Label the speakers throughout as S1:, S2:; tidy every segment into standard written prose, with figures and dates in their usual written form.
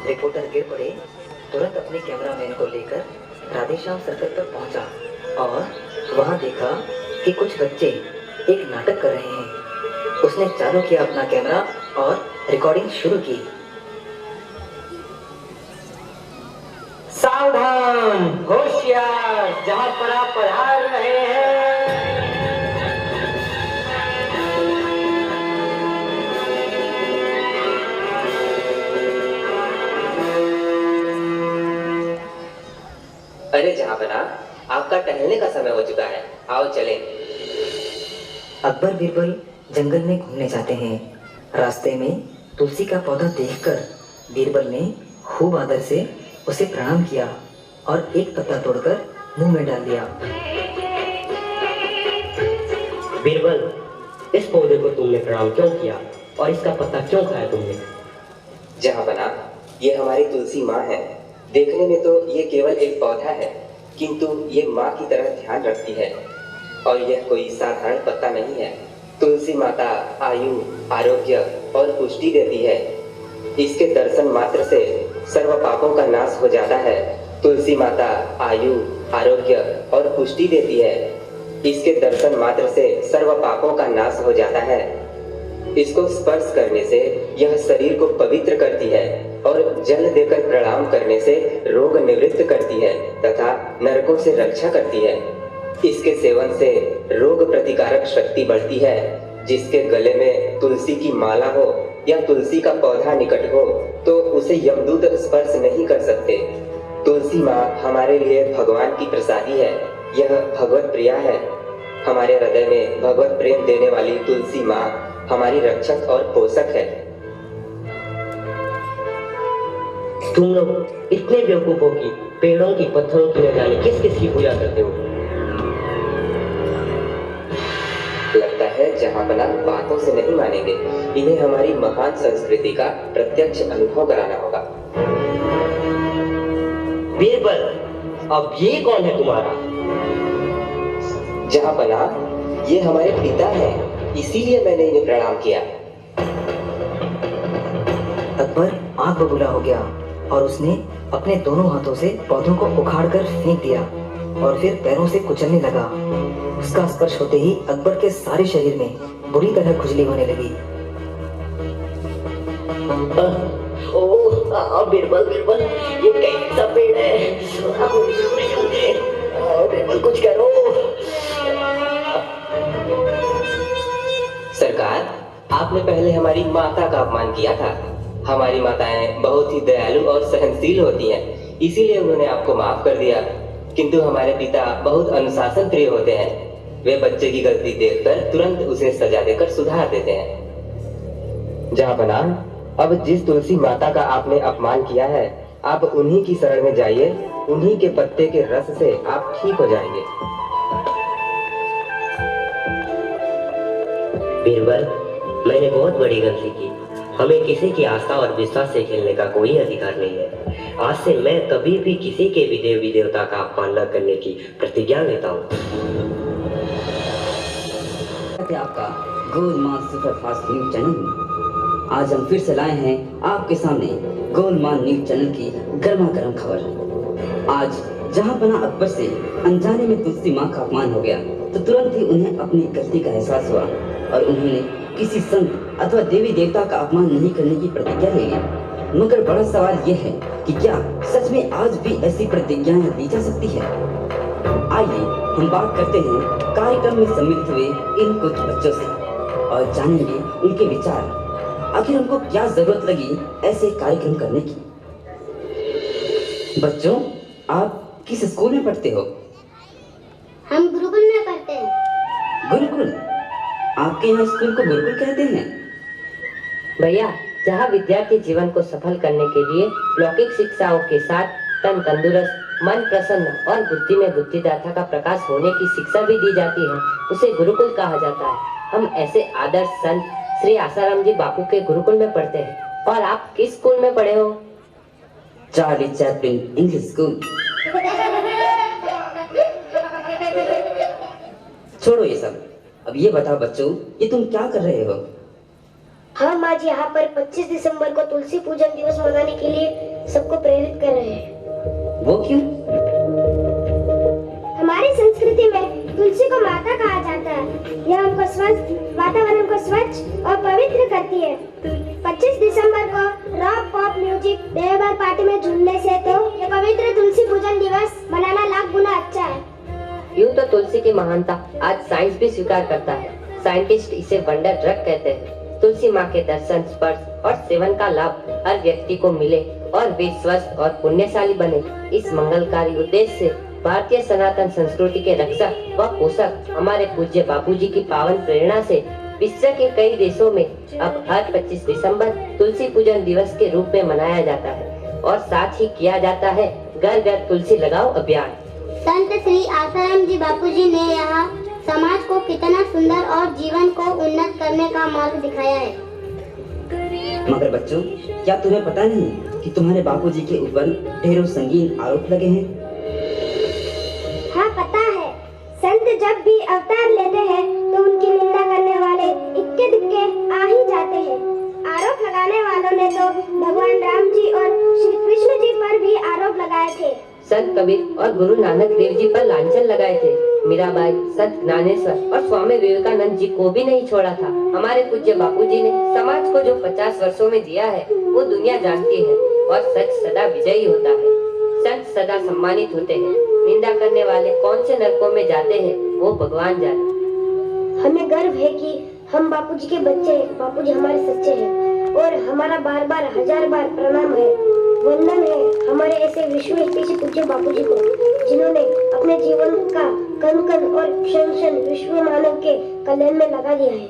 S1: Reporter गिर पड़े, तुरंत अपने कैमरामैन को लेकर राधेश्याम सर्कल पर पहुंचा और वहां देखा कि कुछ बच्चे एक नाटक कर रहे हैं। उसने चालू किया अपना कैमरा और रिकॉर्डिंग शुरू की।
S2: सावधान, होशियार, जहां पर आप पधार रहे हैं।
S3: अरे जहांपना, आपका टहलने का समय हो चुका है, आओ चलें।
S1: अकबर बीरबल जंगल में घूमने जाते हैं। रास्ते में तुलसी का पौधा देखकर बीरबल ने खूब आदर से उसे प्रणाम किया और एक पत्ता तोड़कर मुंह में डाल दिया।
S2: बीरबल, इस पौधे को तुमने प्रणाम क्यों किया और इसका पत्ता क्यों खाया तुमने?
S3: जहांपना, ये हमारी तुलसी माँ है। देखने में तो ये केवल एक पौधा है, किंतु ये माँ की तरह ध्यान रखती है और यह कोई साधारण पत्ता नहीं है। तुलसी माता आयु, आरोग्य और पुष्टि देती है। इसके दर्शन मात्र से सर्व पापों का नाश हो जाता है। तुलसी माता आयु, आरोग्य और पुष्टि देती है। इसके दर्शन मात्र से सर्व पापों का नाश हो जाता है। इसको स्पर्श करने से यह शरीर को पवित्र करती है और जल देकर प्रणाम करने से रोग निवृत्त करती है तथा नरकों से रक्षा करती है। इसके सेवन से रोग प्रतिकारक शक्ति बढ़ती है। जिसके गले में तुलसी की माला हो या तुलसी का पौधा निकट हो तो उसे यमदूत स्पर्श नहीं कर सकते। तुलसी माँ हमारे लिए भगवान की प्रसादी है। यह भगवत प्रिया है। हमारे हृदय में भगवत प्रेम देने वाली तुलसी माँ हमारी रक्षक और पोषक है।
S2: तुम लोग इतने बेवकूफों की पेड़ों की, पत्थरों की, न जाने किस किस की पूजा करते हो।
S3: लगता है जहांपना बातों से नहीं मानेंगे। इन्हें हमारी महान संस्कृति का प्रत्यक्ष अनुभव कराना होगा।
S2: बीरबल, अब ये कौन है तुम्हारा?
S3: जहांपना, ये हमारे पिता हैं, इसीलिए मैंने इन्हें प्रणाम किया।
S1: अकबर आग बबूला हो गया और उसने अपने दोनों हाथों से पौधों को उखाड़कर फेंक दिया और फिर पैरों से कुचलने लगा। उसका स्पर्श होते ही अकबर के सारे शरीर में बुरी तरह खुजली होने लगी।
S2: ओह बीरबल, बीरबल, ये कैसा पेड़ है? बीरबल, कुछ करो।
S3: सरकार, आपने पहले हमारी माता का अपमान किया था। हमारी माताएं बहुत ही दयालु और सहनशील होती हैं, इसीलिए उन्होंने आपको माफ कर दिया। किंतु हमारे पिता बहुत अनुशासन प्रिय होते हैं। वे बच्चे की गलती देखकर तुरंत उसे सजा देकर सुधार देते हैं। जहांपना, अब जिस तुलसी माता का आपने अपमान किया है, आप उन्हीं की शरण में जाइए। उन्हीं के पत्ते के रस से आप ठीक हो जाएंगे।
S2: बीरबल, मैंने बहुत बड़ी गलती की। हमें किसी की आस्था और विश्वास से खेलने का कोई अधिकार नहीं है। आज से मैं कभी भी किसी के भी देवी देवता का अपमान न करने की प्रतिज्ञा लेता हूँ।
S4: आपका गोलमाल सुपरफास्ट न्यूज चैनल में आज हम फिर से लाए हैं आपके सामने गोलमाल न्यूज चैनल की गर्मा गर्म खबर। आज जहांपना अकबर से अनजाने में तुलसी माँ का अपमान हो गया तो तुरंत ही उन्हें अपनी गलती का एहसास हुआ और उन्होंने किसी संत अथवा देवी देवता का अपमान नहीं करने की प्रतिज्ञा ले ली। मगर बड़ा सवाल यह है कि क्या सच में आज भी ऐसी प्रतिज्ञाएं ली जा सकती है? आइए हम बात करते हैं कार्यक्रम में सम्मिलित हुए इन कुछ बच्चों से और जानेंगे उनके विचार। आखिर उनको क्या जरूरत लगी ऐसे कार्यक्रम करने की। बच्चों, आप किस स्कूल में पढ़ते हो?
S5: हम गुरुकुल में पढ़ते हैं।
S4: गुरुकुल? आपके यहाँ स्कूल को गुरुकुल कहते हैं?
S6: भैया, जहाँ विद्यार्थी जीवन को सफल करने के लिए लौकिक शिक्षाओं के साथ तन तंदुरुस्त, मन प्रसन्न और बुद्धि में बुद्धिदाता का प्रकाश होने की शिक्षा भी दी जाती है, उसे गुरुकुल कहा जाता है। हम ऐसे आदर्श संत श्री आसाराम जी बापू के गुरुकुल में पढ़ते हैं। और आप किस स्कूल में पढ़े हो?
S4: Charlie Chaplin English school. छोड़ो ये सब। अब ये बताओ बच्चों, ये तुम क्या कर रहे हो?
S5: हम आज यहाँ पर 25 दिसंबर को तुलसी पूजन दिवस मनाने के लिए सबको प्रेरित कर रहे हैं।
S4: वो क्यों?
S5: हमारी संस्कृति में तुलसी को माता कहा जाता है। यह हमको स्वस्थ वातावरण को स्वच्छ और पवित्र करती है। 25 दिसंबर को रॉक पॉप म्यूजिक देवबार पार्टी में झूमने से तो ये पवित्र तुलसी पूजन दिवस मनाना लाख गुना अच्छा है।
S6: यूं तो तुलसी की महानता आज साइंस भी स्वीकार करता है। साइंटिस्ट इसे वंडर ड्रग कहते हैं। तुलसी माँ के दर्शन, स्पर्श और सेवन का लाभ हर व्यक्ति को मिले और वे स्वस्थ और पुण्यशाली बने। इस मंगलकारी उद्देश्य से भारतीय सनातन संस्कृति के रक्षक व पोषक हमारे पूज्य बापूजी की पावन प्रेरणा से विश्व के कई देशों में अब हर 25 दिसंबर तुलसी पूजन दिवस के रूप में मनाया जाता है और साथ ही किया जाता है घर घर तुलसी लगाओ अभियान।
S5: संत श्री आसाराम जी बापूजी ने यहाँ समाज को कितना सुंदर और जीवन को उन्नत करने का मार्ग दिखाया है।
S4: मगर बच्चों, क्या तुम्हें पता नहीं कि तुम्हारे बापूजी के ऊपर ढेरों संगीन आरोप लगे हैं?
S5: हाँ पता है। संत जब भी अवतार लेते हैं तो उनकी निंदा करने वाले इक्के दुक्के आ ही जाते हैं। आरोप लगाने वालों ने तो भगवान राम जी और श्री कृष्ण जी पर भी आरोप लगाए थे।
S6: संत कबीर और गुरु नानक देव जी पर लांछन लगाए थे। मीराबाई, संत ज्ञानेश्वर और स्वामी विवेकानंद जी को भी नहीं छोड़ा था। हमारे पूज्य बापूजी ने समाज को जो 50 वर्षों में दिया है वो दुनिया जानती है और सच सदा विजयी होता है। संत सदा सम्मानित होते हैं। निंदा करने वाले कौन से नरकों में जाते हैं वो भगवान जाने।
S5: हमें गर्व है कि हम बापूजी के बच्चे हैं। बापूजी हमारे सच्चे हैं और हमारा बार बार 1000 बार प्रणाम है, वंदन है हमारे ऐसे विश्व हितैषी पूज्य बापूजी को, जिन्होंने अपने जीवन का कण कण और क्षण क्षण विश्व मानव के कल्याण में लगा दिया है।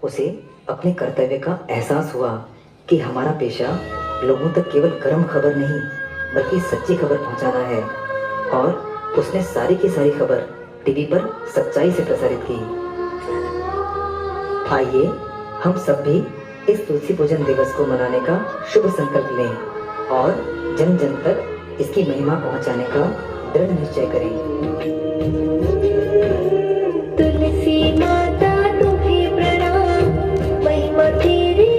S1: उसे अपने कर्तव्य का एहसास हुआ कि हमारा पेशा लोगों तक केवल गर्म खबर नहीं बल्कि सच्ची खबर पहुंचाना है, और उसने सारी की सारी खबर टीवी पर सच्चाई से प्रसारित की। आइए हम सब भी इस तुलसी पूजन दिवस को मनाने का शुभ संकल्प लें और जन जन तक इसकी महिमा पहुंचाने का दृढ़ निश्चय करें।
S5: तुलसी माता तुम्हें प्रणाम, महिमा तेरी